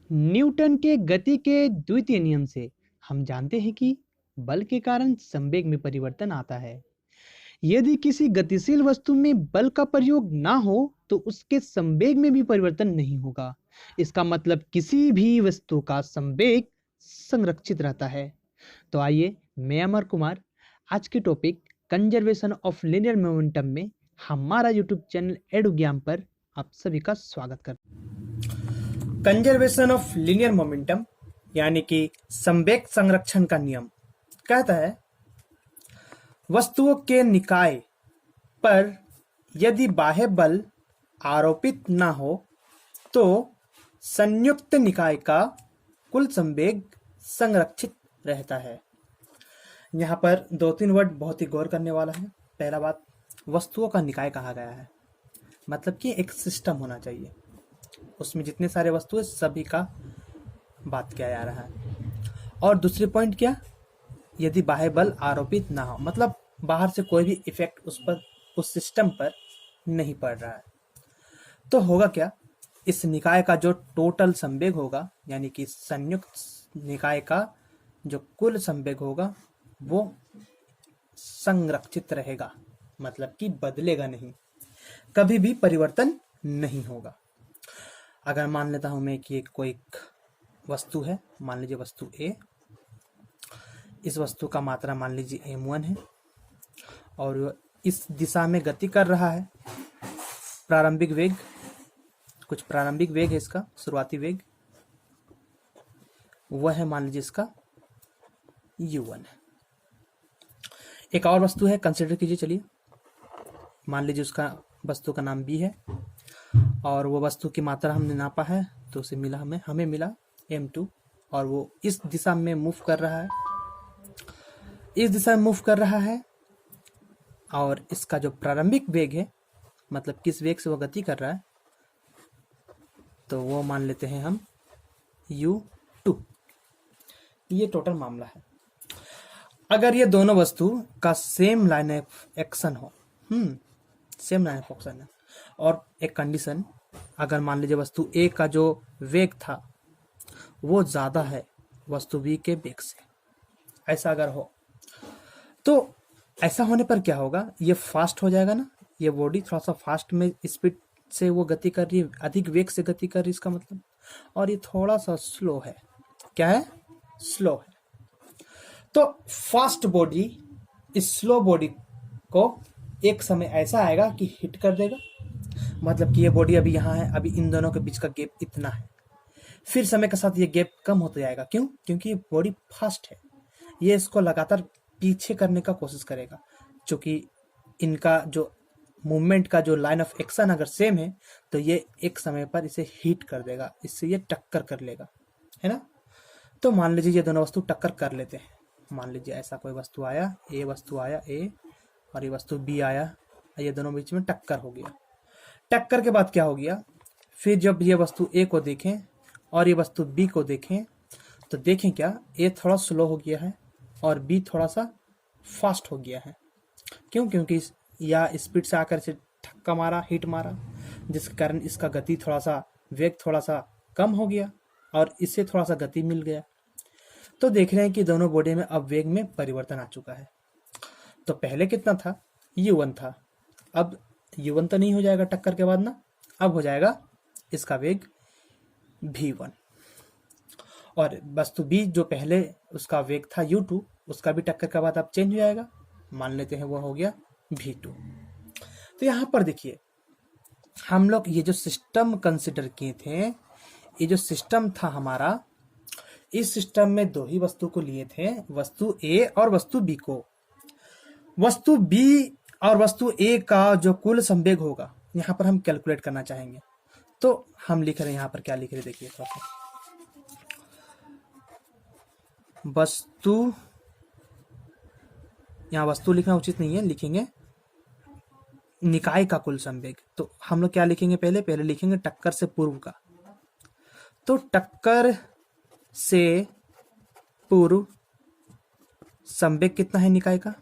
Newton के गति के द्वितीय नियम से हम जानते हैं कि बल के कारण संवेग में परिवर्तन आता है। यदि किसी गतिशील वस्तु में बल का प्रयोग ना हो तो उसके संवेग में भी परिवर्तन नहीं होगा। इसका मतलब किसी भी वस्तु का संवेग संरक्षित रहता है। तो आइए, मैं अमर कुमार आज के topic conservation of linear momentum में हमारा यूट्यूब चैनल एडु ज्ञान पर आप सभी का स्वागत करता हूं। कंजर्वेशन ऑफ लीनियर मोमेंटम यानी कि संवेग संरक्षण का नियम कहता है, वस्तुओं के निकाय पर यदि बाह्य बल आरोपित न हो तो संयुक्त निकाय का कुल संवेग संरक्षित रहता है। यहाँ पर दो तीन वर्ड बहुत ही गौर करने वाला है। पहला बात, वस्तुओं का निकाय कहा गया है, मतलब कि एक सिस्टम होना चाहिए, उसमें जितने सारे वस्तु है सभी का बात किया जा रहा है। और दूसरी पॉइंट क्या, यदि बाह्य बल आरोपित ना हो, मतलब बाहर से कोई भी इफेक्ट उस सिस्टम पर नहीं पड़ रहा है, तो होगा क्या, इस निकाय का जो टोटल संवेग होगा यानी कि संयुक्त निकाय का जो कुल संवेग होगा वो संरक्षित रहेगा, मतलब कि बदलेगा नहीं, कभी भी परिवर्तन नहीं होगा। अगर मान लेता हूं मैं कि कोई वस्तु है, मान लीजिए वस्तु ए, इस वस्तु का मात्रा मान लीजिए m1 है और इस दिशा में गति कर रहा है। प्रारंभिक वेग, कुछ प्रारंभिक वेग है, इसका शुरुआती वेग वह है मान लीजिए इसका u1 है। एक और वस्तु है, कंसिडर कीजिए, चलिए मान लीजिए उसका वस्तु का नाम b है और वो वस्तु की मात्रा हमने नापा है तो उसे मिला हमें मिला m2 और वो इस दिशा में मूव कर रहा है, इस दिशा में मूव कर रहा है और इसका जो प्रारंभिक वेग है, मतलब किस वेग से वो गति कर रहा है, तो वो मान लेते हैं हम u2। ये टोटल मामला है। अगर ये दोनों वस्तु का सेम लाइन ऑफ एक्शन हो, सेम लाइन ऑफ एक्शन है, और एक कंडीशन, अगर मान लीजिए वस्तु ए का जो वेग था वो ज्यादा है वस्तु बी के वेग से, ऐसा अगर हो तो ऐसा होने पर क्या होगा, ये फास्ट हो जाएगा ना, ये बॉडी थोड़ा सा फास्ट में स्पीड से वो गति कर रही है, अधिक वेग से गति कर रही है इसका मतलब, और ये थोड़ा सा स्लो है। क्या है? स्लो है। तो फास्ट बॉडी इस स्लो बॉडी को एक समय ऐसा आएगा कि हिट कर देगा, मतलब कि ये बॉडी अभी यहाँ है, अभी इन दोनों के बीच का गैप इतना है, फिर समय के साथ ये गैप कम होता जाएगा। क्यों? क्योंकि ये बॉडी फास्ट है, ये इसको लगातार पीछे करने का कोशिश करेगा, क्योंकि इनका जो मूवमेंट का जो लाइन ऑफ एक्शन अगर सेम है तो ये एक समय पर इसे हीट कर देगा, इससे ये टक्कर कर लेगा, है ना। तो मान लीजिए ये दोनों वस्तु टक्कर कर लेते हैं। मान लीजिए ऐसा कोई वस्तु आया, ए वस्तु आया ए और ये वस्तु बी आया, ये दोनों बीच में टक्कर हो गया। टक्कर के बाद क्या हो गया, फिर जब ये वस्तु ए को देखें और ये वस्तु बी को देखें तो देखें क्या, ए थोड़ा स्लो हो गया है और बी थोड़ा सा फास्ट हो गया है। क्यों? क्योंकि या स्पीड से आकर इसे धक्का मारा, हिट मारा, जिसके कारण इसका गति थोड़ा सा, वेग थोड़ा सा कम हो गया और इससे थोड़ा सा गति मिल गया। तो देख रहे हैं कि दोनों बॉडी में अब वेग में परिवर्तन आ चुका है। तो पहले कितना था, u1 था, अब u1 तो नहीं हो जाएगा टक्कर के बाद ना, अब हो जाएगा इसका वेग v1। और वस्तु b जो पहले उसका वेग था u2, उसका भी टक्कर के बाद अब चेंज हो जाएगा, मान लेते हैं वो हो गया v2। तो यहाँ पर देखिए, हम लोग ये जो सिस्टम कंसिडर किए थे, ये जो सिस्टम था हमारा, इस सिस्टम में दो ही वस्तु को लिए थे, वस्तु ए और वस्तु बी को। वस्तु बी और वस्तु ए का जो कुल संवेग होगा यहाँ पर हम कैलकुलेट करना चाहेंगे, तो हम लिख रहे हैं, यहाँ पर क्या लिख रहे हैं देखिए थोड़ा सा, वस्तु, यहाँ वस्तु लिखना उचित नहीं है, लिखेंगे निकाय का कुल संवेग। तो हम लोग क्या लिखेंगे, पहले लिखेंगे टक्कर से पूर्व का। तो टक्कर से पूर्व संवेग कितना है निकाय का,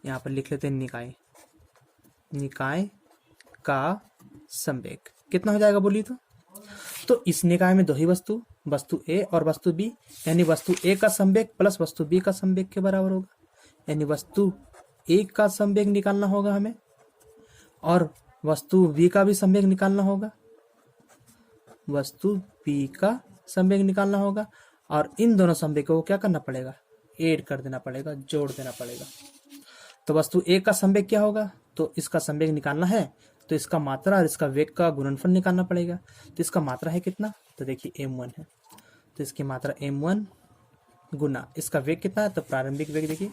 यहाँ पर लिख लेते हैं निकाय का संवेग कितना हो जाएगा बोलिए तो तो इस निकाय में दो ही वस्तु, वस्तु ए और वस्तु बी, यानी वस्तु ए का संवेग प्लस वस्तु बी का संवेग के बराबर होगा। यानी वस्तु ए का संवेग निकालना होगा हमें और वस्तु बी का भी संवेग निकालना होगा, वस्तु बी का संवेग निकालना होगा और इन दोनों संवेगों को क्या करना पड़ेगा, ऐड कर देना पड़ेगा, जोड़ देना पड़ेगा। तो वस्तु ए का संवेग क्या होगा, तो इसका संवेग निकालना है तो इसका मात्रा और इसका वेग का गुणनफल निकालना पड़ेगा। तो इसका मात्रा है कितना, तो देखिए m1 है, तो इसकी मात्रा m1 गुना इसका वेग कितना है, तो प्रारंभिक वेग देखिए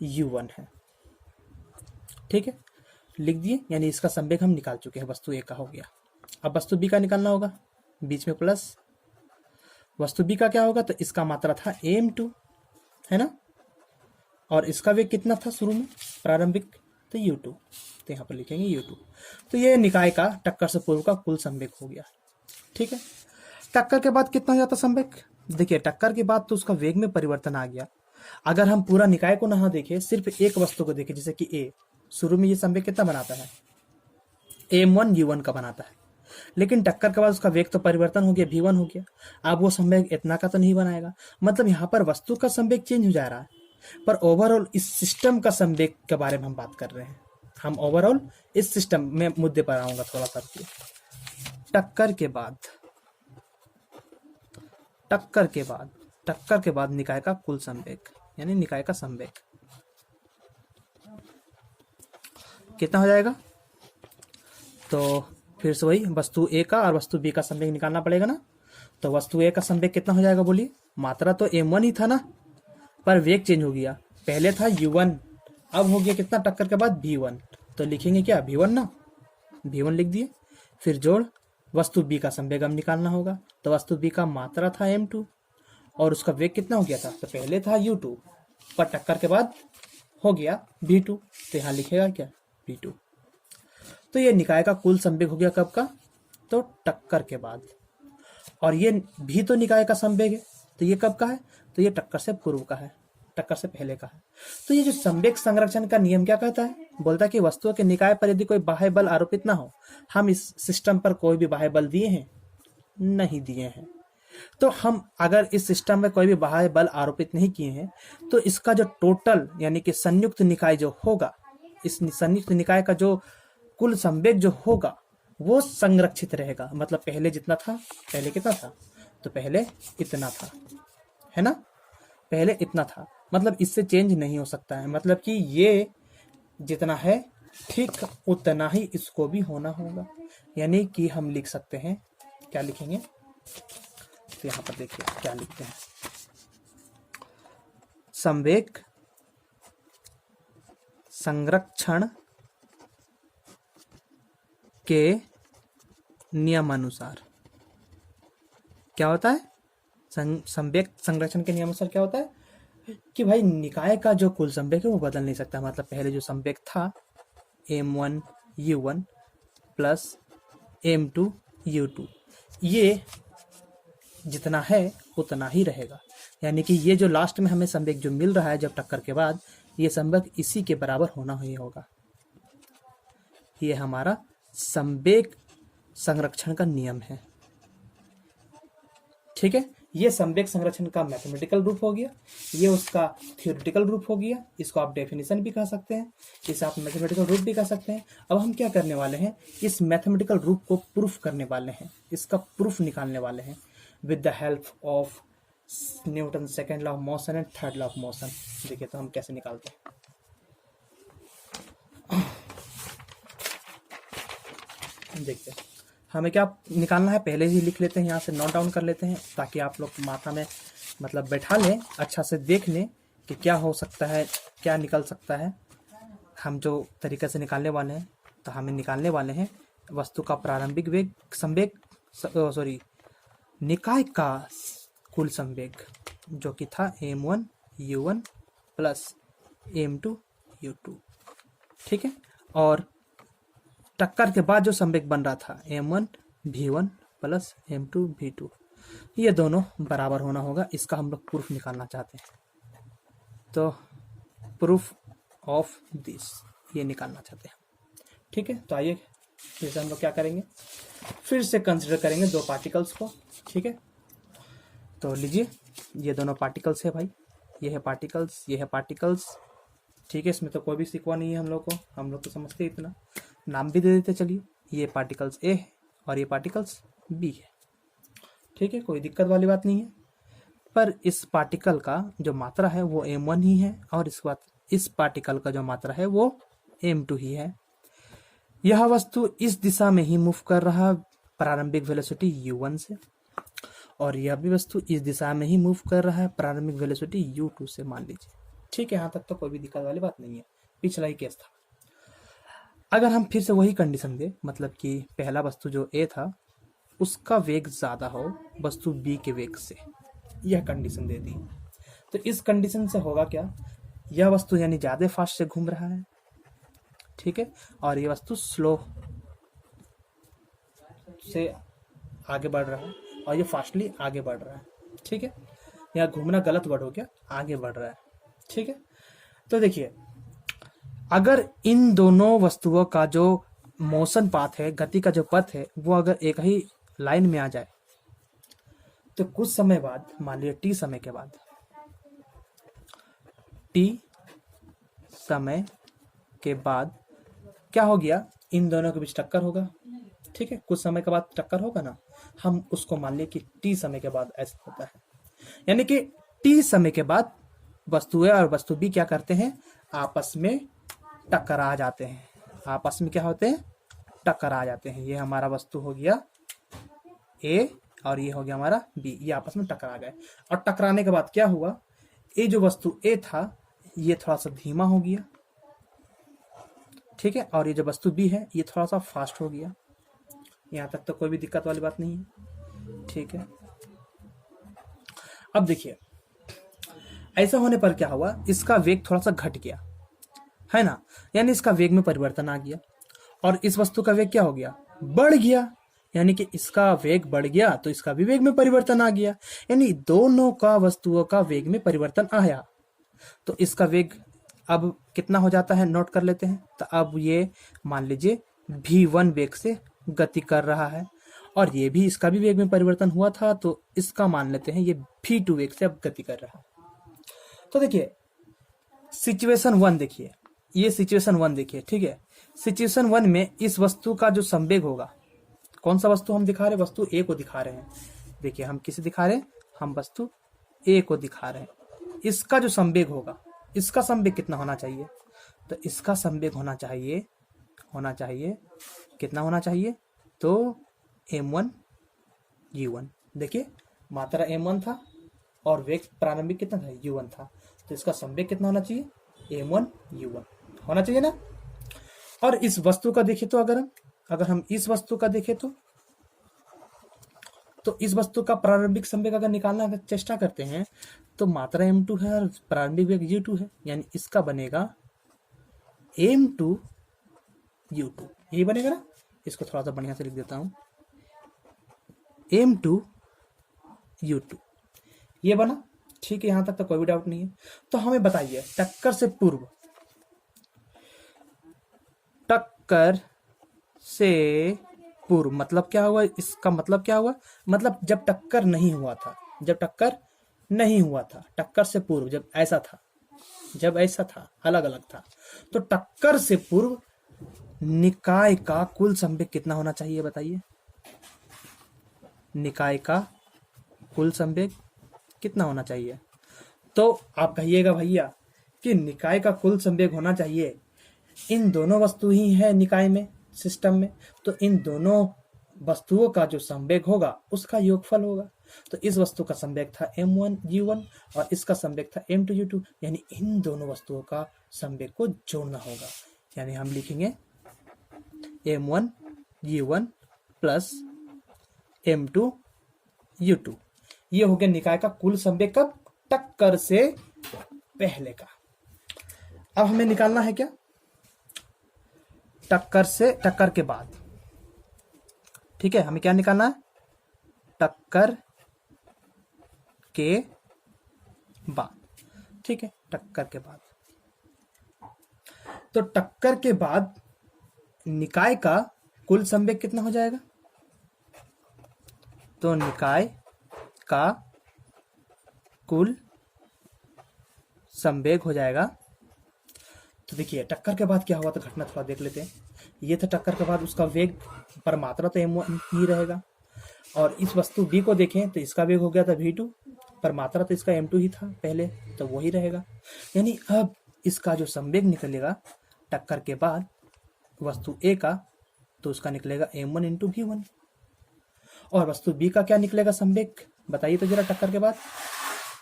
u1 है। ठीक है, लिख दिए, यानी इसका संवेग हम निकाल चुके हैं, वस्तु ए का हो गया। अब वस्तु बी का निकालना होगा, बीच में प्लस, वस्तु बी का क्या होगा, तो इसका मात्रा था m2 है ना, और इसका वेग कितना था शुरू में प्रारंभिक, तो u2, तो यहाँ पर लिखेंगे u2। तो ये निकाय का टक्कर से पूर्व का कुल संवेग हो गया। ठीक है, टक्कर के बाद कितना हो जाता संवेग, देखिए टक्कर के बाद तो उसका वेग में परिवर्तन आ गया। अगर हम पूरा निकाय को ना देखें, सिर्फ एक वस्तु को देखें, जैसे कि ए, शुरू में ये संवेग कितना बनाता है, m1 u1 का बनाता है, लेकिन टक्कर के बाद उसका वेग तो परिवर्तन हो गया, v1 हो गया। अब वो संवेग इतना का तो नहीं बनाएगा, मतलब यहाँ पर वस्तु का संवेग चेंज हो जा रहा है, पर ओवरऑल इस सिस्टम का संवेग के बारे में हम बात कर रहे हैं। हम ओवरऑल इस सिस्टम में मुद्दे पर आऊंगा थोड़ा करके। टक्कर के बाद निकाय का कुल संवेग, यानी निकाय का संवेग कितना हो जाएगा, तो फिर से वही वस्तु ए का और वस्तु बी का संवेग निकालना पड़ेगा ना। तो वस्तु ए का संवेग कितना हो जाएगा बोलिए, मात्रा तो m1 ही था ना, पर वेग चेंज हो गया, पहले था u1, अब हो गया कितना टक्कर के बाद v1, तो लिखेंगे क्या v1 ना, v1 लिख दिए। फिर जोड़ वस्तु बी का संवेग हम निकालना होगा, तो वस्तु बी का मात्रा था m2 और उसका वेग कितना हो गया था, तो पहले था u2 पर टक्कर के बाद हो गया v2, तो यहाँ लिखेगा क्या v2। तो ये निकाय का कुल संवेग हो गया कब का, तो टक्कर के बाद। और ये भी तो निकाय का संवेग है, तो ये कब का है, तो ये टक्कर से पूर्व का है, टक्कर से पहले का है। तो ये जो संवेग संरक्षण का नियम क्या कहता है, बोलता है कि वस्तुओं के निकाय पर यदि कोई बाह्य बल आरोपित ना हो, हम इस सिस्टम पर कोई भी बाह्य बल दिए हैं, नहीं दिए हैं, तो हम अगर इस सिस्टम में कोई भी बाह्य बल आरोपित नहीं किए हैं, तो इसका जो टोटल यानी कि संयुक्त निकाय जो होगा, इस संयुक्त निकाय का जो कुल संवेग जो होगा वो संरक्षित रहेगा। मतलब पहले जितना था, पहले कितना था, तो पहले इतना था, है ना, पहले इतना था, मतलब इससे चेंज नहीं हो सकता है। मतलब कि ये जितना है ठीक उतना ही इसको भी होना होगा। यानी कि हम लिख सकते हैं, क्या लिखेंगे, तो यहाँ पर देखिए क्या लिखते हैं, संवेग संरक्षण के नियमानुसार क्या होता है, संवेग संरक्षण के नियमानुसार क्या होता है कि भाई निकाय का जो कुल संवेग है वो बदल नहीं सकता। मतलब पहले जो संवेग था m1 u1 plus m2 u2, ये जितना है उतना ही रहेगा। यानी कि ये जो लास्ट में हमें संवेग जो मिल रहा है जब टक्कर के बाद, ये संवेग इसी के बराबर होना ही होगा। ये हमारा संवेग संरक्षण का नियम है। ठीक है, ये संवेग संरक्षण का मैथमेटिकल रूप हो गया, ये उसका थ्योरेटिकल रूप हो गया। इसको आप डेफिनेशन भी कह सकते हैं, इसे आप मैथमेटिकल रूप भी कह सकते हैं। अब हम क्या करने वाले हैं, इस मैथमेटिकल रूप को प्रूफ करने वाले हैं, इसका प्रूफ निकालने वाले हैं with the help of Newton second law of motion and third law of motion. देखिए तो हम कैसे निकालते हैं। देखते हैं हमें क्या निकालना है, पहले ही लिख लेते हैं, यहाँ से नोट डाउन कर लेते हैं ताकि आप लोग माथा में मतलब बैठा लें, अच्छा से देख लें कि क्या हो सकता है, क्या निकल सकता है। हम जो तरीके से निकालने वाले हैं, तो हमें निकालने वाले हैं वस्तु का प्रारंभिक वेग संवेग निकाय का कुल संवेग जो कि था m1 u1 plus m2 u2। ठीक है, और टक्कर के बाद जो संवेग बन रहा था m1 v1 plus m2 v2, ये दोनों बराबर होना होगा। इसका हम लोग प्रूफ निकालना चाहते हैं, तो प्रूफ ऑफ दिस ये निकालना चाहते हैं। ठीक है, तो आइए जैसे हम लोग क्या करेंगे, फिर से कंसिडर करेंगे दो पार्टिकल्स को। ठीक है, तो लीजिए ये दोनों पार्टिकल्स है भाई, ये है पार्टिकल्स, ये है पार्टिकल्स। ठीक है, इसमें तो कोई भी सिकवा नहीं है, हम लोग तो समझते हैं इतना, नाम भी दे देते चलिए। ये पार्टिकल्स ए है और ये पार्टिकल्स बी है। ठीक है, कोई दिक्कत वाली बात नहीं है। पर इस पार्टिकल का जो मात्रा है वो m1 ही है, और इस पार्टिकल का जो मात्रा है वो m2 ही है। यह वस्तु इस दिशा में ही मूव कर रहा प्रारंभिक वेलोसिटी u1 से, और यह भी वस्तु इस दिशा में ही मूव कर रहा है प्रारंभिक वेलोसिटी u2 से, मान लीजिए। ठीक है, यहाँ तक तो कोई भी दिक्कत वाली बात नहीं है, पिछला ही केस था। अगर हम फिर से वही कंडीशन दे, मतलब कि पहला वस्तु जो ए था उसका वेग ज़्यादा हो वस्तु बी के वेग से, यह कंडीशन दे दी, तो इस कंडीशन से होगा क्या, यह वस्तु यानी ज़्यादा फास्ट से घूम रहा है। ठीक है, और यह वस्तु स्लो से आगे बढ़ रहा है, और ये फास्टली आगे बढ़ रहा है। ठीक है, यहाँ घूमना गलत वर्ड हो गया, आगे बढ़ रहा है। ठीक है, तो देखिए अगर इन दोनों वस्तुओं का जो मोशन पाथ है, गति का जो पथ है, वो अगर एक ही लाइन में आ जाए, तो कुछ समय बाद, मान लीजिए टी समय के बाद, टी समय के बाद क्या हो गया, इन दोनों के बीच टक्कर होगा। ठीक है, कुछ समय के बाद टक्कर होगा ना, हम उसको मान लें कि टी समय के बाद ऐसा होता है, यानी कि टी समय के बाद वस्तु ए और वस्तु बी क्या करते हैं, आपस में टकरा जाते हैं। आपस में क्या होते हैं, टकरा जाते हैं। ये हमारा वस्तु हो गया ए और ये हो गया हमारा बी, ये आपस में टकरा गए। और टकराने के बाद क्या हुआ, ये जो वस्तु ए था ये थोड़ा सा धीमा हो गया। ठीक है, और ये जो वस्तु बी है ये थोड़ा सा फास्ट हो गया। यहाँ तक तो कोई भी दिक्कत वाली बात नहीं है। ठीक है, अब देखिए ऐसा होने पर क्या हुआ, इसका वेग थोड़ा सा घट गया, है ना, यानी इसका वेग में परिवर्तन आ गया, और इस वस्तु का वेग क्या हो गया, बढ़ गया, यानी कि इसका वेग बढ़ गया तो इसका भी वेग में परिवर्तन आ गया, यानी दोनों का वस्तुओं का वेग में परिवर्तन आया। तो इसका वेग अब कितना हो जाता है, नोट कर लेते हैं। तो अब ये मान लीजिए v1 वेग से गति कर रहा है, और ये भी इसका भी वेग में परिवर्तन हुआ था, तो इसका मान लेते हैं ये v2 वेग से अब गति कर रहा है। तो देखिए सिचुएशन 1 देखिए, ये सिचुएशन 1 देखिए। ठीक है, सिचुएशन 1 में इस वस्तु का जो संवेग होगा, कौन सा वस्तु हम दिखा रहे हैं, वस्तु ए को दिखा रहे हैं। देखिए हम किसे दिखा रहे हैं, हम वस्तु ए को दिखा रहे हैं। इसका जो संवेग होगा, इसका संवेग कितना होना चाहिए, तो इसका संवेग होना चाहिए कितना होना चाहिए, तो m1 u1। देखिए मात्रा m1 था और वेग प्रारंभिक कितना था, u1 था, तो इसका संवेग कितना होना चाहिए, m1 u1 होना चाहिए ना। और इस वस्तु का देखिए, तो अगर हम इस वस्तु का देखें तो इस वस्तु का प्रारंभिक संवेग अगर निकालना का चेष्टा करते हैं तो मात्रा m2 है और प्रारंभिक वेग u2 है, यानी इसका बनेगा m2 u2, यही बनेगा ना। इसको थोड़ा सा बढ़िया से लिख देता हूं, m2 u2, ये बना। ठीक है, यहां तक तो कोई भी डाउट नहीं है। तो हमें बताइए टक्कर से पूर्व मतलब क्या हुआ, इसका मतलब क्या हुआ, मतलब जब टक्कर नहीं हुआ था, टक्कर से पूर्व जब ऐसा था अलग अलग था, तो टक्कर से पूर्व निकाय का कुल संवेग कितना होना चाहिए, बताइए। निकाय का कुल संवेग कितना होना चाहिए, तो आप कहिएगा भैया कि निकाय का कुल संवेग होना चाहिए, इन दोनों वस्तु ही है निकाय में, सिस्टम में, तो इन दोनों वस्तुओं का जो संवेग होगा उसका योगफल होगा। तो इस वस्तु का संवेग था m1 u1 और इसका संवेग था m2 u2, यानी इन दोनों वस्तुओं का संवेग को जोड़ना होगा, यानी हम लिखेंगे m1 u1 plus m2 u2। ये हो गया निकाय का कुल संवेग कब, टक्कर से पहले का। अब हमें निकालना है क्या, टक्कर के बाद। ठीक है, हमें क्या निकालना है, टक्कर के बाद। ठीक है, टक्कर के बाद, तो टक्कर के बाद निकाय का कुल संवेग कितना हो जाएगा? तो निकाय का कुल संवेग हो जाएगा। तो देखिए टक्कर के बाद क्या हुआ, तो घटना थोड़ा देख लेते हैं। ये था टक्कर के बाद, उसका वेग पर मात्रा तो m1 ही रहेगा, और इस वस्तु b को देखें तो इसका वेग हो गया था v2, पर मात्रा तो इसका m2 ही था पहले, तो वही रहेगा। यानी अब इसका जो संवेग निकलेगा टक्कर के बाद वस्तु a का, तो उसका निकलेगा m1 इंटू v1, और वस्तु b का क्या निकलेगा संवेग, बताइए तो जरा टक्कर के बाद,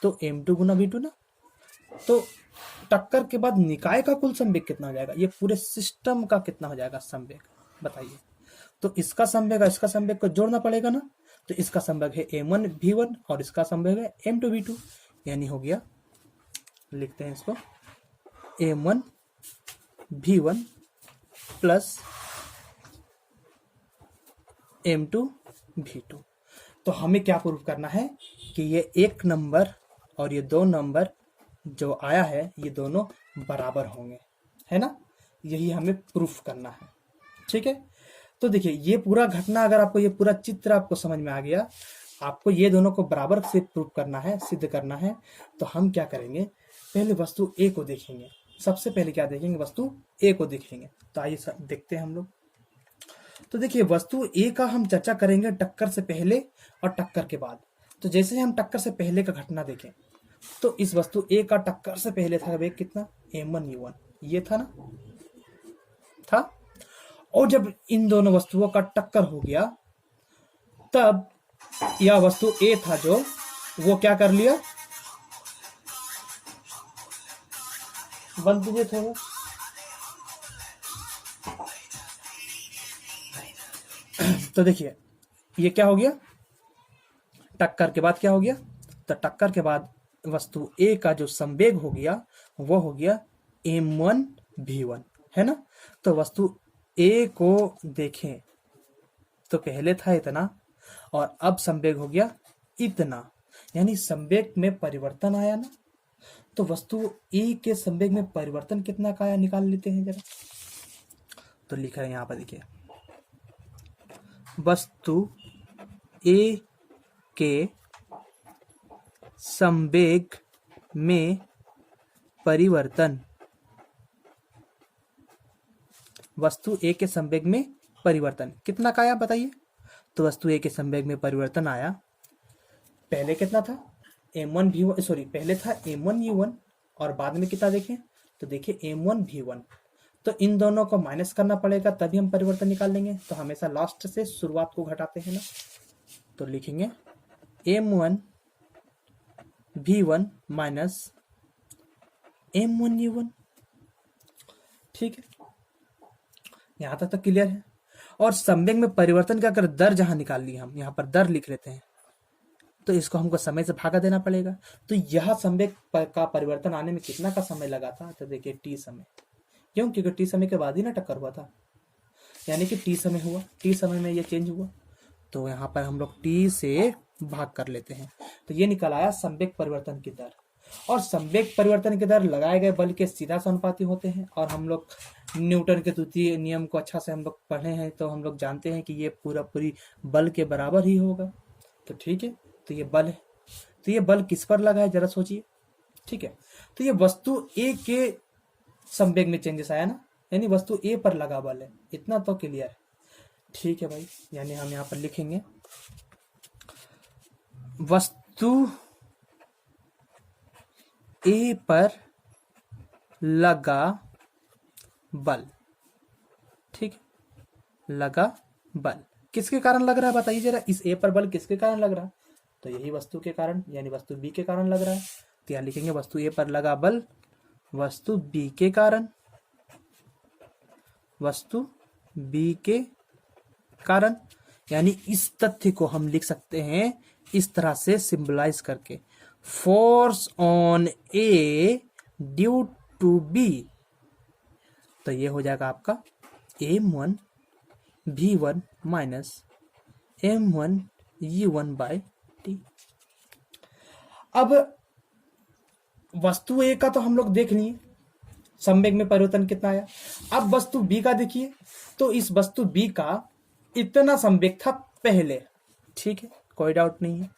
तो m2 गुना v2 ना। तो टक्कर के बाद निकाय का कुल संवेग कितना हो जाएगा, ये पूरे सिस्टम का कितना हो जाएगा संवेग, बताइए। तो इसका संवेग और इसका संवेग को जोड़ना पड़ेगा ना, तो इसका संवेग है m1 v1 और इसका संवेग है m2 v2, यानी हो गया, लिखते हैं इसको, m1 v1 plus m2 v2। तो हमें क्या प्रूफ करना है कि ये एक नंबर और ये दो नंबर जो आया है ये दोनों बराबर होंगे, है ना, यही हमें प्रूफ करना है। ठीक है, तो देखिए ये पूरा घटना, अगर आपको ये पूरा चित्र आपको समझ में आ गया, आपको ये दोनों को बराबर से प्रूफ करना है, सिद्ध करना है, तो हम क्या करेंगे, पहले वस्तु ए को देखेंगे। सबसे पहले क्या देखेंगे, वस्तु ए को देखेंगे। तो आइए देखते हैं हम लोग। तो देखिए वस्तु ए का हम चर्चा करेंगे टक्कर से पहले और टक्कर के बाद। तो जैसे हम टक्कर से पहले का घटना देखें, तो इस वस्तु ए का टक्कर से पहले था वेग कितना, m1 u1, ये था ना, था। और जब इन दोनों वस्तुओं का टक्कर हो गया, तब यह वस्तु ए था जो, वो क्या कर लिया, बंद कीजिए थोड़ा। तो देखिए ये क्या हो गया, टक्कर के बाद क्या हो गया, तो टक्कर के बाद वस्तु ए का जो संवेग हो गया वो हो गया m1 v1, है ना। तो वस्तु ए को देखें तो पहले था इतना और अब संवेग हो गया इतना, यानी संवेग में परिवर्तन आया ना। तो वस्तु ए के संवेग में परिवर्तन कितना का आया, निकाल लेते हैं जरा। तो लिखा है यहाँ पर, देखिए वस्तु ए के संवेग में परिवर्तन, वस्तु ए के संवेग में परिवर्तन कितना का आया बताइए। तो वस्तु ए के संवेग में परिवर्तन आया, पहले कितना था m1 v1, सॉरी पहले था m1 u1 और बाद में कितना देखें, तो देखिए m1 v1। तो इन दोनों को माइनस करना पड़ेगा तभी हम परिवर्तन निकाल लेंगे। तो हमेशा लास्ट से शुरुआत को घटाते हैं ना। तो लिखेंगे m1 v1 minus m1 u1। ठीक है, यहां तक तो क्लियर है। और संवेग में परिवर्तन का अगर दर जहां निकाल लिया, हम यहाँ पर दर लिख लेते हैं, तो इसको हमको समय से भागा देना पड़ेगा। तो यह संवेग का परिवर्तन आने में कितना का समय लगा था, तो देखिए t समय, क्यों, क्योंकि t समय के बाद ही ना टक्कर हुआ था, यानी कि t समय हुआ, t समय में ये चेंज हुआ। तो यहाँ पर हम लोग t से भाग कर लेते हैं, तो ये निकल आया संवेग परिवर्तन की दर। और संवेग परिवर्तन की दर लगाए गए बल के सीधा समानुपाती होते हैं। और हम लोग न्यूटन के द्वितीय नियम को अच्छा से हम लोग पढ़े हैं, तो हम लोग जानते हैं कि ये पूरी बल के बराबर ही होगा। तो ठीक है, तो ये बल है, तो ये बल किस पर लगा है जरा सोचिए। ठीक है, तो ये वस्तु ए के संवेग में चेंजेस आया ना, यानी वस्तु ए पर लगा बल है, इतना तो क्लियर है। ठीक है भाई, यानी हम यहाँ पर लिखेंगे वस्तु ए पर लगा बल। ठीक है, लगा बल किसके कारण लग रहा है बताइए जरा, इस ए पर बल किसके कारण लग रहा है, तो यही वस्तु के कारण, यानी वस्तु बी के कारण लग रहा है। तो यहाँ लिखेंगे वस्तु ए पर लगा बल वस्तु बी के कारण, वस्तु बी के कारण। यानी इस तथ्य को हम लिख सकते हैं इस तरह से सिंबलाइज करके, force on A due to B. तो ये हो जाएगा आपका m1 v1 minus m1 u1 bye T. अब वस्तु ए का तो हम लोग देख लिए, संवेग में परिवर्तन कितना आया। अब वस्तु बी का देखिए, तो इस वस्तु बी का इतना संवेग था पहले, ठीक है, कोई डाउट नहीं है।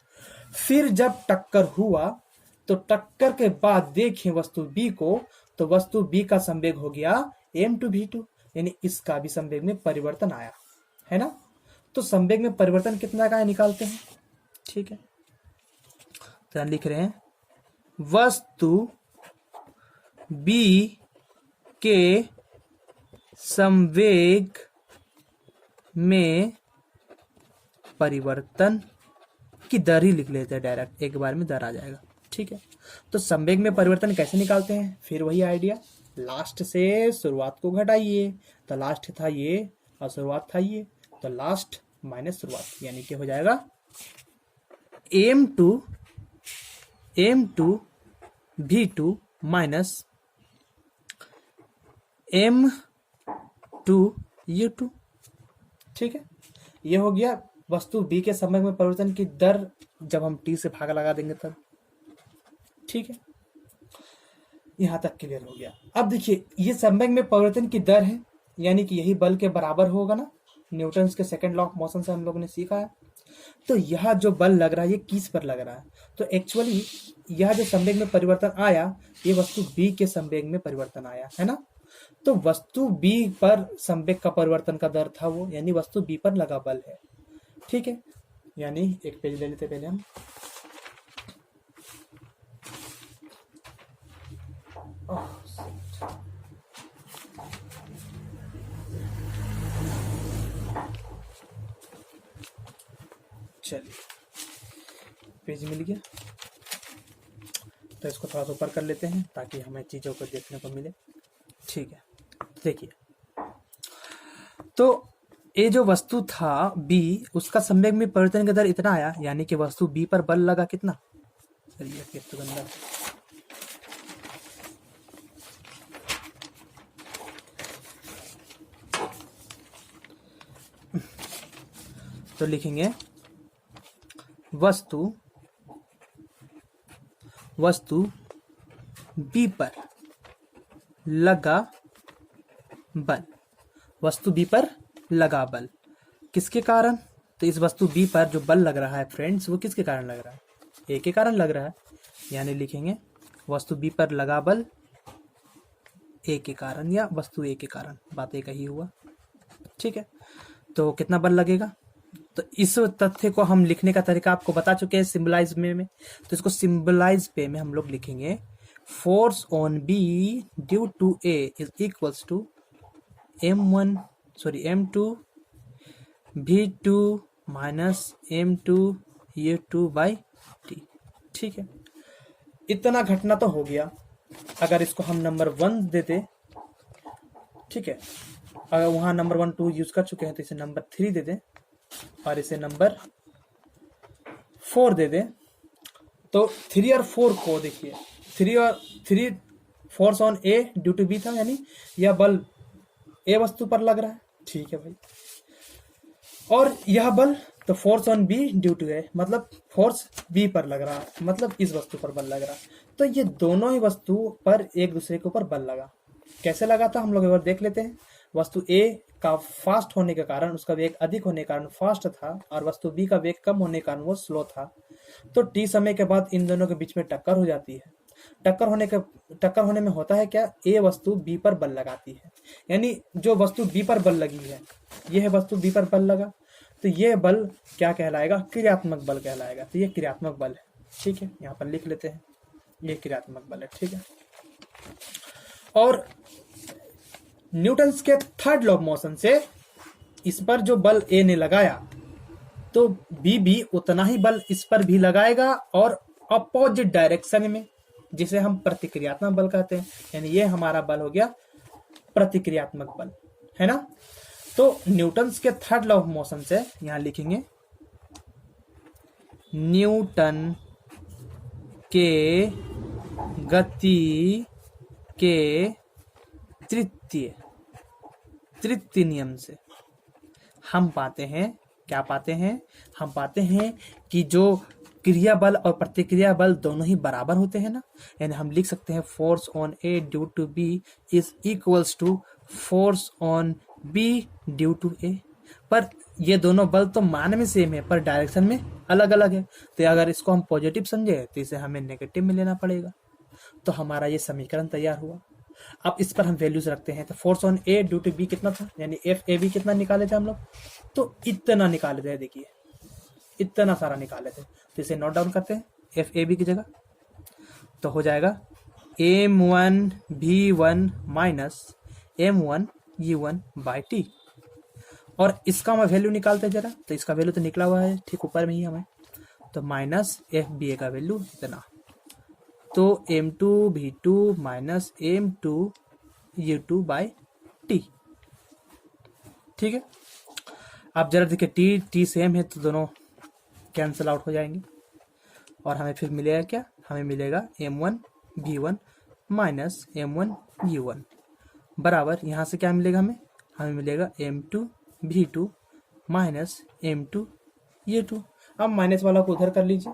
फिर जब टक्कर हुआ तो टक्कर के बाद देखें वस्तु बी को, तो वस्तु बी का संवेग हो गया m2v2, यानी इसका भी संवेग में परिवर्तन आया है ना। तो संवेग में परिवर्तन कितना का है निकालते हैं, ठीक है। तो लिख रहे हैं वस्तु बी के संवेग में परिवर्तन की दर ही लिख लेते हैं, डायरेक्ट एक बार में दर आ जाएगा, ठीक है। तो संवेग में परिवर्तन कैसे निकालते हैं, फिर वही आइडिया, लास्ट से शुरुआत को घटाइए, तो लास्ट था ये और शुरुआत था ये, तो लास्ट माइनस शुरुआत, यानी कि हो जाएगा m2v2 माइनस m2u2, ठीक है। ये हो गया वस्तु बी के संवेग में परिवर्तन की दर, जब हम t से भाग लगा देंगे तब, ठीक है। यहां तक क्लियर हो गया। अब देखिए ये संवेग में परिवर्तन की दर है, यानी कि यही बल के बराबर होगा ना, न्यूटन के सेकंड लॉ ऑफ मोशन से हम लोगों ने सीखा है। तो यह जो बल लग रहा है ये किस पर लग रहा है, तो एक्चुअली यह जो संवेग में परिवर्तन आया ये वस्तु बी के संवेग में परिवर्तन आया है ना। तो वस्तु बी पर संवेग का परिवर्तन का दर था वो, यानी वस्तु बी पर लगा बल है, ठीक है। यानी एक पेज ले लेते पहले हम, चलिए पेज मिल गया, तो इसको थोड़ा सा ऊपर कर लेते हैं ताकि हमें चीजों को देखने को मिले, ठीक है। देखिए तो ये जो वस्तु था बी, उसका संवेग में परिवर्तन का दर इतना आया, यानी कि वस्तु बी पर बल लगा कितना, चलिए तो गंदा, तो लिखेंगे वस्तु बी पर लगा बल, वस्तु बी पर लगा बल किसके कारण, तो इस वस्तु बी पर जो बल लग रहा है फ्रेंड्स वो किसके कारण लग रहा है, ए के कारण लग रहा है, यानी लिखेंगे वस्तु बी पर लगा बल ए के कारण या वस्तु ए के कारण, बात एक ही हुआ, ठीक है। तो कितना बल लगेगा, तो इस तथ्य को हम लिखने का तरीका आपको बता चुके हैं सिंबलाइज में, तो इसको सिंबलाइज पे में हम लोग लिखेंगे force on B due to A is equals to m2v2 minus m2u2 by T, ठीक है। इतना घटना तो हो गया। अगर इसको हम नंबर 1 देते, ठीक है, अगर वहां नंबर 1 2 यूज कर चुके हैं तो इसे नंबर 3 दे दें और इसे नंबर 4 दे दें, तो 3 और 4 को देखिए, 3 force on A due to B था, यानी यह बल ए वस्तु पर लग रहा है, ठीक है भाई, और यह बल तो force on B due to A, मतलब फोर्स बी पर लग रहा है, मतलब इस वस्तु पर बल लग रहा है। तो ये दोनों ही वस्तु पर एक दूसरे के ऊपर बल लगा, कैसे लगा था हम लोग एक बार देख लेते हैं। वस्तु ए का फास्ट होने के कारण, उसका वेग अधिक होने के कारण फास्ट था, और वस्तु बी का वेग कम होने के कारण वो स्लो था। तो टी समय के बाद इन दोनों के बीच में टक्कर हो जाती है। टक्कर होने में होता है क्या, ए वस्तु बी पर बल लगाती है, यानी जो वस्तु बी पर बल लगी है, यह वस्तु बी पर बल लगा, तो यह बल क्या कहलाएगा, क्रियात्मक बल कहलाएगा। तो यह क्रियात्मक बल है, ठीक है, यहाँ पर लिख लेते हैं, यह क्रियात्मक बल है, ठीक है। और न्यूटन के थर्ड लॉ ऑफ मोशन से इस पर जो बल ए ने लगाया, तो बी भी उतना ही बल इस पर भी लगाएगा, और अपोजिट डायरेक्शन में, जिसे हम प्रतिक्रियात्मक बल कहते हैं, यानी ये हमारा बल हो गया प्रतिक्रियात्मक बल, है ना। तो न्यूटन के थर्ड लॉ ऑफ मोशन से यहां लिखेंगे न्यूटन के गति के तृतीय नियम से हम पाते हैं, क्या पाते हैं, हम पाते हैं कि जो क्रिया बल और प्रतिक्रिया बल दोनों ही बराबर होते हैं ना, यानी हम लिख सकते हैं force on A due to B is equals to force on B due to A. पर ये दोनों बल तो मान में सेम है पर डायरेक्शन में अलग अलग है। तो अगर इसको हम पॉजिटिव समझे तो इसे हमें नेगेटिव में लेना पड़ेगा। तो हमारा ये समीकरण तैयार हुआ। अब इस पर हम वैल्यूज रखते हैं। तो force on A due to B कितना था, यानी एफ ए बी कितना निकाले थे हम लोग, तो इतना निकाले थे। देखिए इतना सारा निकाले थे। तो इसे नोट डाउन करते हैं एफ ए बी की जगह। तो हो जाएगा m1 v1 minus m1 u1 by T. और इसका हम वैल्यू निकालते हैं जरा। तो इसका वैल्यू तो निकला हुआ है ठीक ऊपर में ही हमें। तो माइनस एफ बी ए का वैल्यू इतना। तो m2 v2 minus m2 u2 by T. ठीक है। अब जरा देखिए टी टी सेम है तो दोनों कैंसिल आउट हो जाएंगे और हमें फिर मिलेगा क्या, हमें मिलेगा m1 v1 minus m1 u1 बराबर यहाँ से क्या मिलेगा हमें, हमें मिलेगा m2 v2 minus m2 u2। अब माइनस वाला को उधर कर लीजिए,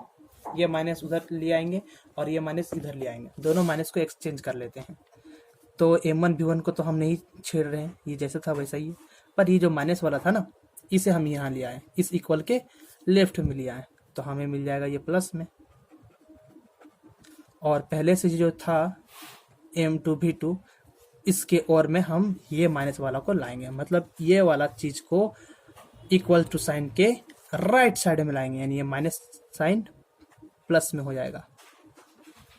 ये माइनस उधर ले आएंगे और ये माइनस इधर ले आएंगे, दोनों माइनस को एक्सचेंज कर लेते हैं। तो m1 v1 को तो हम नहीं छेड़ रहे हैं, ये जैसा था वैसा ही है। पर ये जो माइनस वाला था ना, इसे हम यहाँ ले आए, इस इक्वल के लेफ्ट में ले आए, तो हमें मिल जाएगा ये प्लस में। और पहले से जो था m2 v2, इसके और में हम ये माइनस वाला को लाएंगे, मतलब ये वाला चीज को इक्वल टू साइन के राइट साइड में लाएंगे, यानी ये माइनस साइन प्लस में हो जाएगा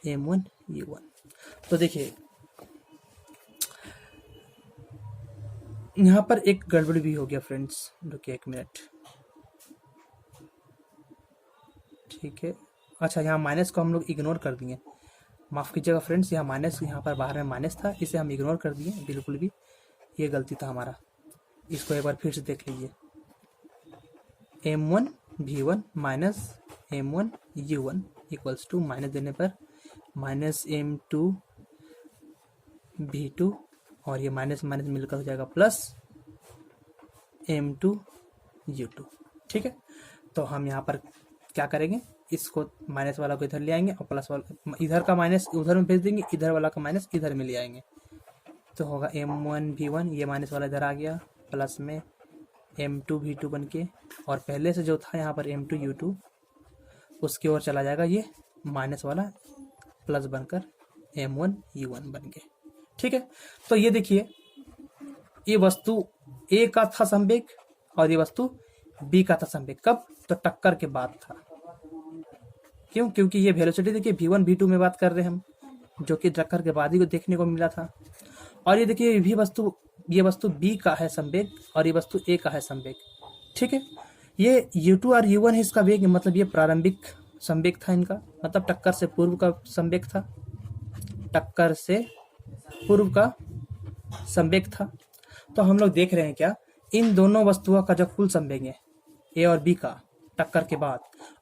m1 u1। तो देखिए यहाँ पर एक गड़बड़ भी हो गया फ्रेंड्स, रुकिए एक मिनट। ठीक है, अच्छा यहाँ माइनस को हम लोग इग्नोर कर दिए, माफ़ कीजिएगा फ्रेंड्स, यहाँ माइनस, यहाँ पर बाहर में माइनस था, इसे हम इग्नोर कर दिए बिल्कुल भी, ये गलती था हमारा। इसको एक बार फिर से देख लीजिए, m1 v1 minus m1 u1 equals to minus देने पर माइनस m2 v2 और ये माइनस माइनस मिलकर हो जाएगा प्लस m2 u2। ठीक है, तो हम यहाँ पर क्या करेंगे, इसको माइनस वाला को इधर ले आएंगे और प्लस वाला इधर का माइनस उधर में भेज देंगे, इधर वाला का माइनस इधर में ले आएंगे। तो होगा m1 v1, ये माइनस वाला इधर आ गया, प्लस में m2 v2 बन के, और पहले से जो था यहाँ पर m2 u2 उसकी ओर चला जाएगा, ये माइनस वाला प्लस बनकर m1 u1 बन गए। ठीक है, तो ये देखिए ये वस्तु ए का था संवेग और ये वस्तु बी का था संवेग। कब, तो टक्कर के बाद था। क्यों, क्योंकि ये वेलोसिटी देखिए v1 v2 में बात कर रहे हैं हम, जो कि टक्कर के बाद ही को देखने को मिला था। और ये देखिए ये वस्तु बी का है संवेग और ये वस्तु ए का है संवेग। ठीक है, ये u2 और u1 है इसका वेग, मतलब ये प्रारंभिक संवेग था इनका, मतलब टक्कर से पूर्व का संवेग था, टक्कर से पूर्व का संवेग था। तो हम लोग देख रहे हैं क्या, इन दोनों वस्तुओं का जो कुल संवेग है ए और बी का टक्कर के बाद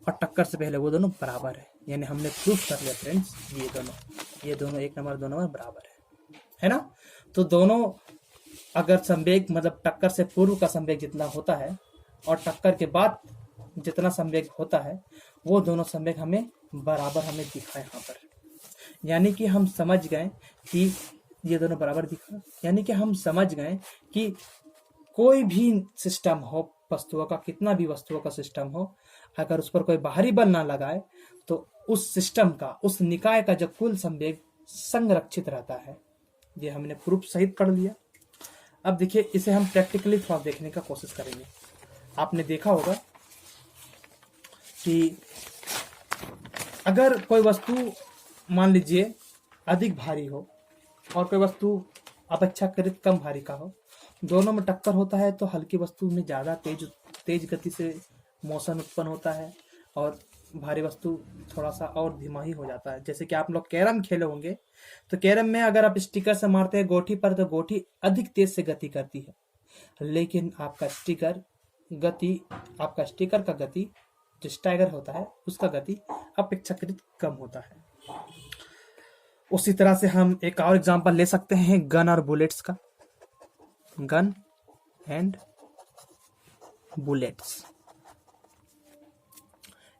और टक्कर से पहले, वो दोनों बराबर है। यानी हमने प्रूफ कर लिया फ्रेंड्स, ये दोनों एक नंबर दो नंबर बराबर है ना। तो दोनों अगर संवेग मतलब टक्कर से पूर्व का संवेग जितना होता है और टक्कर के बाद जितना संवेग होता है, वो दोनों संवेग हमें बराबर हमें दिखा यहाँ पर। यानी कि हम समझ गए कि ये दोनों बराबर दिखा, यानी कि हम समझ गए कि कोई भी सिस्टम हो, वस्तुओं का कितना भी वस्तुओं का सिस्टम हो, अगर उस पर कोई बाहरी बल ना लगाए तो उस सिस्टम का, उस निकाय का जो कुल संवेग संरक्षित रहता है। ये हमने प्रूफ सहित पढ़ लिया। अब देखिए इसे हम प्रैक्टिकली थोड़ा देखने का कोशिश करेंगे। आपने देखा होगा कि अगर कोई वस्तु मान लीजिए अधिक भारी हो और कोई वस्तु अपेक्षाकृत कम भारी का हो, दोनों में टक्कर होता है तो हल्की वस्तु में ज़्यादा तेज गति से मोशन उत्पन्न होता है और भारी वस्तु थोड़ा सा और धीमा ही हो जाता है। जैसे कि आप लोग कैरम खेले होंगे, तो कैरम में अगर आप स्टिकर से मारते हैं गोटी पर तो गोटी अधिक तेज से गति करती है, लेकिन आपका स्टिकर का गति जो स्टाइगर होता है उसका गति अपेक्षाकृत कम होता है। उसी तरह से हम एक और एग्जांपल ले सकते हैं गन और बुलेट्स का, गन एंड बुलेट्स।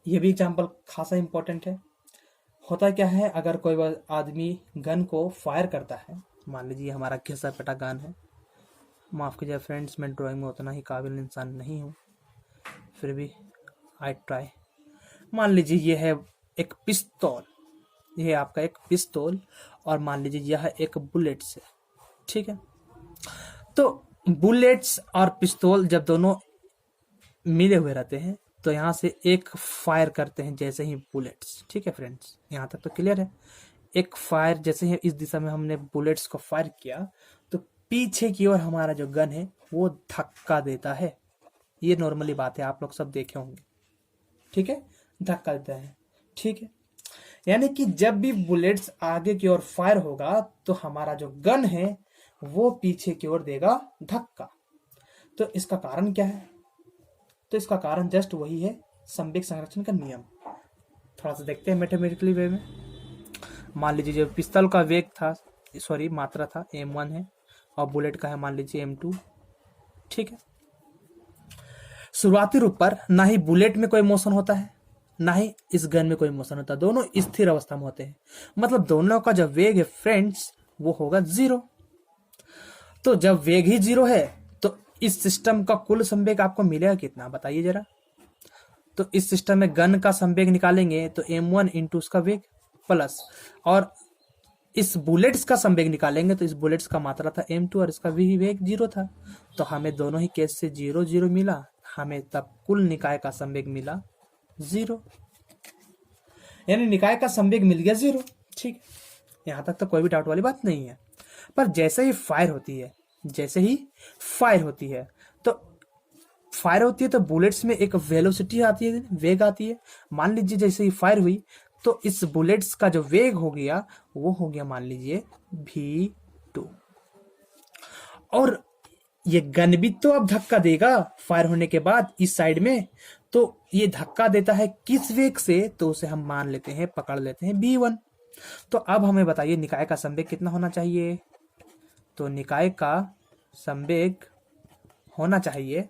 ये भी एग्जांपल खासा इंपॉर्टेंट है। होता क्या है, अगर कोई आदमी गन को फायर करता है, मान लीजिए हमारा घिसा पिटा गन है, माफ़ कीजिए फ्रेंड्स मैं ड्राइंग में उतना ही काबिल इंसान नहीं हूँ, फिर भी आई ट्राई। मान लीजिए ये है एक पिस्तौल, ये है आपका एक पिस्तौल, और मान लीजिए यह एक बुलेट्स है, ठीक है। तो बुलेट्स और पिस्तौल जब दोनों मिले हुए रहते हैं तो यहाँ से एक फायर करते हैं जैसे ही बुलेट्स, ठीक है फ्रेंड्स, यहाँ तक तो क्लियर है। एक फायर जैसे ही इस दिशा में हमने बुलेट्स को फायर किया तो पीछे की ओर हमारा जो गन है वो धक्का देता है। ये नॉर्मली बात है, आप लोग सब देखे होंगे, ठीक है, धक्का देता है, ठीक है। यानी कि जब भी बुलेट्स आगे की ओर फायर होगा तो हमारा जो गन है वो पीछे की ओर देगा धक्का। तो इसका कारण क्या है? तो इसका कारण जस्ट वही है, संवेग संरक्षण का नियम। थोड़ा सा देखते हैं मैथमेटिकली वे में। मान लीजिए जो पिस्तौल का वेग था, सॉरी मात्रा था m1 है, और बुलेट का है मान लीजिए m2, ठीक है। शुरुआती रूप पर ना ही बुलेट में कोई मोशन होता है ना ही इस गन में कोई मोशन होता है, दोनों स्थिर अवस्था में होते हैं। मतलब दोनों का जो वेग है फ्रेंड्स वो होगा 0। तो जब वेग ही 0 है तो इस सिस्टम का कुल संवेग आपको मिलेगा कितना, बताइए जरा। तो इस सिस्टम में गन का संवेग निकालेंगे तो m1 इंटू उसका वेग प्लस, और इस बुलेट्स का संवेग निकालेंगे तो इस बुलेट्स का मात्रा था m2 और इसका भी वेग 0 था। तो हमें दोनों ही केस से 0 0 मिला, हमें तब कुल निकाय का संवेग मिला 0, यानी निकाय का संवेग मिल गया 0, ठीक। यहां तक तो कोई भी डाउट वाली बात नहीं है। पर जैसे ही फायर होती है, जैसे ही फायर होती है तो बुलेट्स में एक वेलोसिटी आती है, वेग आती है। मान लीजिए जैसे ही फायर हुई तो इस बुलेट्स का जो वेग हो गया वो हो गया मान लीजिए v2, और ये गन भी तो अब धक्का देगा फायर होने के बाद इस साइड में। तो ये धक्का देता है किस वेग से, तो उसे हम मान लेते हैं, पकड़ लेते हैं v1। तो अब हमें बताइए निकाय का संवेग कितना होना चाहिए। तो निकाय का संवेग होना चाहिए,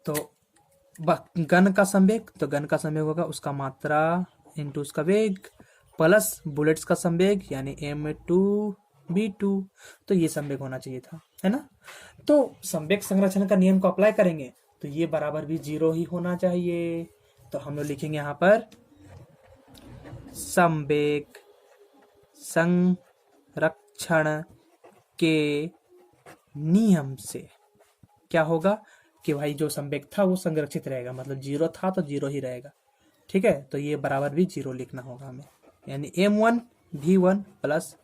तो गन का संवेग, तो गन का संवेग होगा उसका मात्रा इंटू उसका वेग प्लस बुलेट्स का संवेग यानी m2v2। तो ये संवेग होना चाहिए था, है ना। तो संवेग संरक्षण का नियम को अप्लाई करेंगे तो ये बराबर भी 0 ही होना चाहिए। तो हम लोग लिखेंगे यहाँ पर संवेग संरक्षण के नियम से क्या होगा कि भाई जो संवेग था वो संरक्षित रहेगा, मतलब 0 था तो 0 ही रहेगा, ठीक है। तो ये बराबर भी 0 लिखना होगा हमें, यानी m1 v1 plus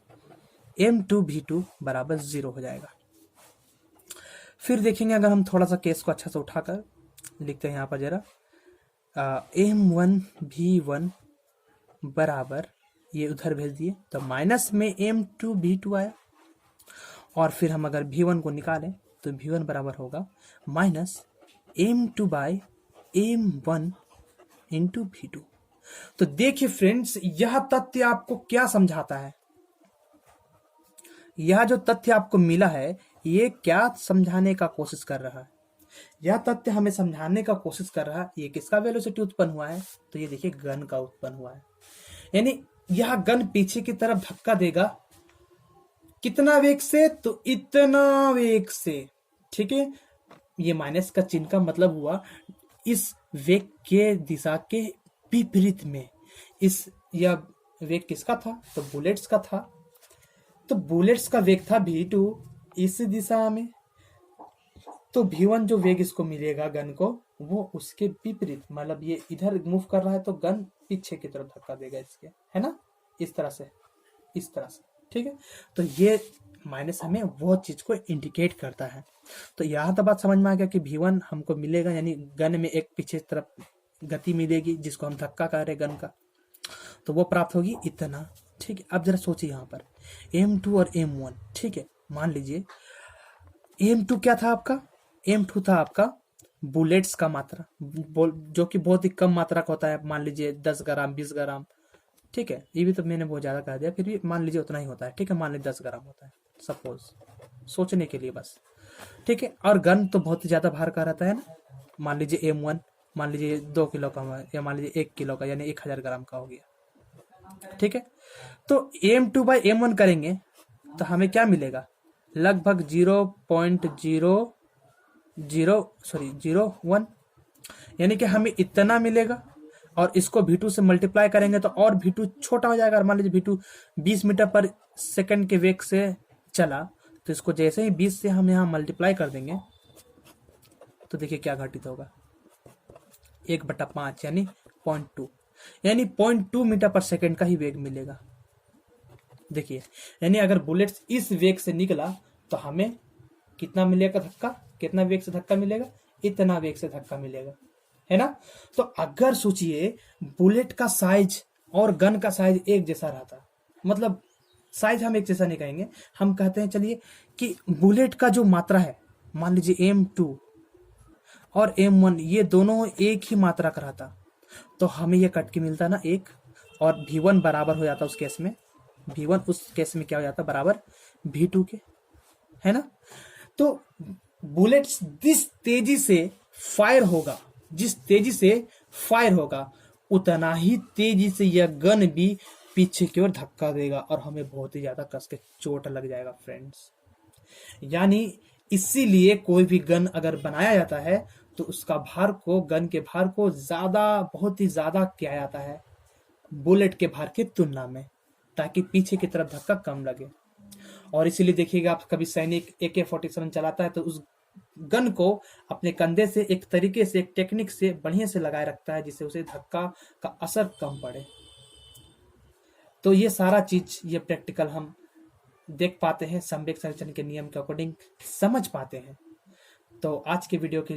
m2 v2 बराबर 0 हो जाएगा। फिर देखेंगे अगर हम थोड़ा सा केस को अच्छा से उठाकर लिखते हैं यहाँ पर जरा, m1 v1 बराबर, ये उधर भेज दिए तो माइनस में m2 v2 आया, और फिर हम अगर v1 को निकालें तो v1 बराबर होगा minus m2 by m1 into v2। तो देखिए फ्रेंड्स यह तथ्य आपको क्या समझाता है, यह जो तथ्य आपको मिला है ये क्या समझाने का कोशिश कर रहा है। यह तथ्य हमें समझाने का कोशिश कर रहा है ये किसका वेलोसिटी उत्पन्न हुआ है, तो ये देखिए गन का उत्पन्न हुआ है। यानी यह गन पीछे की तरफ धक्का देगा, कितना वेग से, तो इतना वेग से, ठीक है। ये माइनस का चिन्ह का मतलब हुआ इस वेग के दिशा के विपरीत में। इस यह वेग किसका था, तो बुलेट्स का था। तो बुलेट्स का वेग था v2 इस दिशा में, तो v1 जो वेग इसको मिलेगा गन को वो उसके विपरीत, मतलब ये इधर मूव कर रहा है तो गन पीछे की तरफ धक्का देगा इसके, है ना, इस तरह से, इस तरह से, ठीक है। तो ये माइनस हमें वो चीज को इंडिकेट करता है। तो यहाँ तो बात समझ में आ गया कि v1 हमको मिलेगा, यानी गन में एक पीछे तरफ गति मिलेगी जिसको हम धक्का कह रहे गन का, तो वो प्राप्त होगी इतना, ठीक है। अब जरा सोचिए यहाँ पर m2 और m1, ठीक है। मान लीजिए m2 क्या था आपका, m2 था आपका बुलेट्स का मात्रा, जो कि बहुत ही कम मात्रा का होता है, मान लीजिए 10 ग्राम 20 ग्राम, ठीक है। ये भी तो मैंने बहुत ज्यादा कह दिया, फिर भी मान लीजिए उतना ही होता है, ठीक है। मान लीजिए 10 ग्राम होता है सपोज, सोचने के लिए बस, ठीक है। और गन तो बहुत ही ज्यादा भार का रहता है ना, मान लीजिए m1 मान लीजिए 2 किलो का या मान लीजिए 1 किलो का, यानी 1000 ग्राम का हो गया, ठीक है। तो m2 बाई m1 करेंगे तो हमें क्या मिलेगा, लगभग 0.0 0.01, यानी कि हमें इतना मिलेगा और इसको V2 से मल्टीप्लाई करेंगे तो और V2 छोटा हो जाएगा। मान लीजिए V2 20 मीटर पर सेकंड के वेग से चला, तो इसको जैसे ही 20 से हम यहाँ मल्टीप्लाई कर देंगे तो देखिए क्या घटित होगा, 1/5 यानी 0.2, यानी 0.2 मीटर पर सेकंड का ही वेग मिलेगा। देखिए, यानी अगर बुलेट इस वेग से निकला तो हमें कितना मिलेगा धक्का, कितना वेग से धक्का मिलेगा, इतना वेग से धक्का मिलेगा, है ना। तो अगर सोचिए बुलेट का साइज और गन का साइज एक जैसा रहता, मतलब साइज हम एक जैसा नहीं कहेंगे, हम कहते हैं चलिए कि बुलेट का जो मात्रा है, मान लीजिए M2 और M1 ये दोनों एक ही मात्रा का रहता, तो हमें ये कट के मिलता ना एक, और V1 बराबर हो जाता उस केस में, V1 उस केस में क्या हो जाता, बराबर V2 के, है ना। तो बुलेट जिस तेजी से फायर होगा, जिस तेजी से फायर होगा, उतना ही तेजी से यह गन भी पीछे की ओर धक्का देगा और हमें बहुत ही ज्यादा कस के चोट लग जाएगा फ्रेंड्स। यानी इसीलिए कोई भी गन अगर बनाया जाता है तो उसका भार को, गन के भार को ज्यादा, बहुत ही ज्यादा किया जाता है बुलेट के भार की तुलना में, ताकि पीछे की तरफ धक्का कम लगे। और इसीलिए देखिएगा आप, कभी सैनिक AK-47 चलाता है तो उस गन को अपने कंधे से एक तरीके से, एक टेक्निक से बढ़िया से लगाए रखता है, जिससे उसे धक्का का असर कम पड़े। तो ये सारा चीज, ये प्रैक्टिकल हम देख पाते हैं, संवेग संरक्षण के नियम के अकॉर्डिंग समझ पाते हैं। तो आज के वीडियो के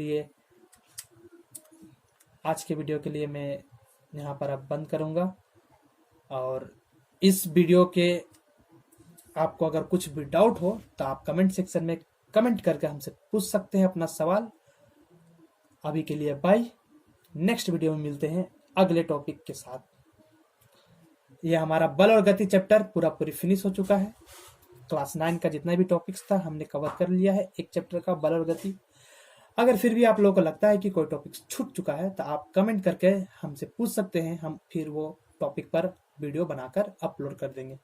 लिए मैं यहाँ पर अब बंद करूँगा। और इस वीडियो के आपको अगर कुछ भी डाउट हो तो आप कमेंट सेक्शन में कमेंट करके हमसे पूछ सकते हैं अपना सवाल। अभी के लिए बाय, नेक्स्ट वीडियो में मिलते हैं अगले टॉपिक के साथ। यह हमारा बल और गति चैप्टर पूरी फिनिश हो चुका है। क्लास 9 का जितना भी टॉपिक्स था हमने कवर कर लिया है, एक चैप्टर का बल और गति। अगर फिर भी आप लोगों को लगता है कि कोई टॉपिक छूट चुका है तो आप कमेंट करके हमसे पूछ सकते हैं, हम फिर वो टॉपिक पर वीडियो बनाकर अपलोड कर देंगे।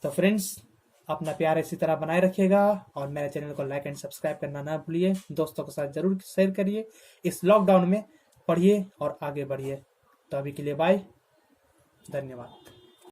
तो फ्रेंड्स, अपना प्यार इसी तरह बनाए रखिएगा और मेरे चैनल को लाइक एंड सब्सक्राइब करना ना भूलिए। दोस्तों के साथ जरूर शेयर करिए। इस लॉकडाउन में पढ़िए और आगे बढ़िए। तो अभी के लिए बाय, धन्यवाद।